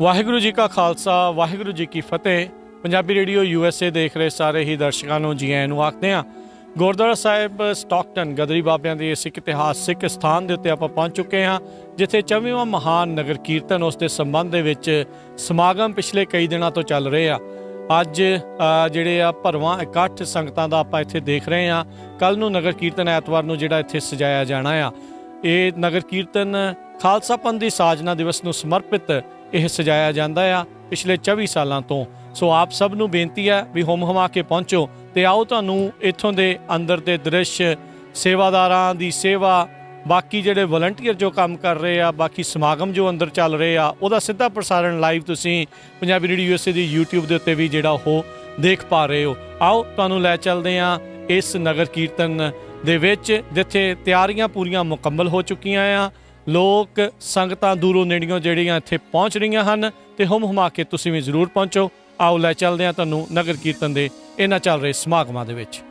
ਵਾਹਿਗੁਰੂ ਜੀ ਕਾ ਖਾਲਸਾ ਵਾਹਿਗੁਰੂ ਜੀ ਕੀ ਫਤਿਹ। Punjabi radio USA ਦੇਖ ਰਹੇ ਸਾਰੇ ਹੀ ਦਰਸ਼ਕਾਂ ਨੂੰ ਜੀ ਆਇਆਂ ਨੂੰ ਆਖਦੇ ਹਾਂ। ਗੁਰਦੁਆਰਾ ਸਾਹਿਬ ਸਟਾਕਟਨ ਗਦਰੀ ਬਾਬਿਆਂ ਦੇ ਇਸ ਇਤਿਹਾਸਿਕ ਸਥਾਨ ਦੇ ਉੱਤੇ ਆਪਾਂ ਪਹੁੰਚ ਚੁੱਕੇ ਹਾਂ, ਜਿੱਥੇ 24ਵਾਂ ਮਹਾਨ ਨਗਰ ਕੀਰਤਨ ਉਸ ਦੇ ਸੰਬੰਧ ਦੇ ਵਿੱਚ ਸਮਾਗਮ ਪਿਛਲੇ ਕਈ ਦਿਨਾਂ ਤੋਂ ਚੱਲ ਰਹੇ ਆ। ਅੱਜ ਜਿਹੜੇ ਆ ਭਰਵਾਂ ਇਕੱਠ ਸੰਗਤਾਂ ਦਾ ਆਪਾਂ ਇੱਥੇ ਦੇਖ ਰਹੇ ਹਾਂ। ਕੱਲ੍ਹ ਨੂੰ ਨਗਰ ਕੀਰਤਨ ਐਤਵਾਰ ਨੂੰ ਜਿਹੜਾ ਇੱਥੇ ਸਜਾਇਆ ਜਾਣਾ ਆ। ਇਹ ਨਗਰ ਕੀਰਤਨ ਖਾਲਸਾ ਪੰਥ ਦੀ ਸਾਜਨਾ ਦਿਵਸ ਨੂੰ ਸਮਰਪਿਤ ਇਹ ਸਜਾਇਆ ਜਾਂਦਾ ਆ ਪਿਛਲੇ 24 ਸਾਲਾਂ ਤੋਂ। ਸੋ ਆਪ ਸਭ ਨੂੰ ਬੇਨਤੀ ਹੈ ਵੀ ਹੁਮ ਹੁਮਾ ਕੇ ਪਹੁੰਚੋ ਤੇ ਆਓ ਤੁਹਾਨੂੰ ਇੱਥੋਂ ਦੇ ਅੰਦਰ ਦੇ ਦ੍ਰਿਸ਼, ਸੇਵਾਦਾਰਾਂ ਦੀ ਸੇਵਾ, ਬਾਕੀ ਜਿਹੜੇ ਵਲੰਟੀਅਰ ਜੋ ਕੰਮ ਕਰ ਰਹੇ ਆ, ਬਾਕੀ ਸਮਾਗਮ ਜੋ ਅੰਦਰ ਚੱਲ ਰਹੇ ਆ, ਉਹਦਾ ਸਿੱਧਾ ਪ੍ਰਸਾਰਣ ਲਾਈਵ ਤੁਸੀਂ ਪੰਜਾਬੀ ਰੇਡੀਓ USA ਦੀ YouTube ਦੇ ਉੱਤੇ ਵੀ ਜਿਹੜਾ ਉਹ ਦੇਖ ਪਾ ਰਹੇ ਹੋ। ਆਓ ਤੁਹਾਨੂੰ ਲੈ ਚੱਲਦੇ ਹਾਂ ਇਸ ਨਗਰ ਕੀਰਤਨ ਦੇ ਵਿੱਚ, ਜਿੱਥੇ ਤਿਆਰੀਆਂ ਪੂਰੀਆਂ ਮੁਕੰਮਲ ਹੋ ਚੁੱਕੀਆਂ ਆ। ਲੋਕ ਸੰਗਤਾਂ ਦੂਰੋਂ ਨੇੜਿਓਂ ਜਿਹੜੀਆਂ ਇੱਥੇ ਪਹੁੰਚ ਰਹੀਆਂ ਹਨ ਤੇ ਹੁਮ ਹੁਮਾ ਕੇ ਤੁਸੀਂ ਵੀ ਜ਼ਰੂਰ ਪਹੁੰਚੋ। ਆਓ ਲੈ ਚੱਲਦੇ ਹਾਂ ਤੁਹਾਨੂੰ ਨਗਰ ਕੀਰਤਨ ਦੇ ਇਹਨਾਂ ਚੱਲ ਰਹੇ ਸਮਾਗਮਾਂ ਦੇ ਵਿੱਚ।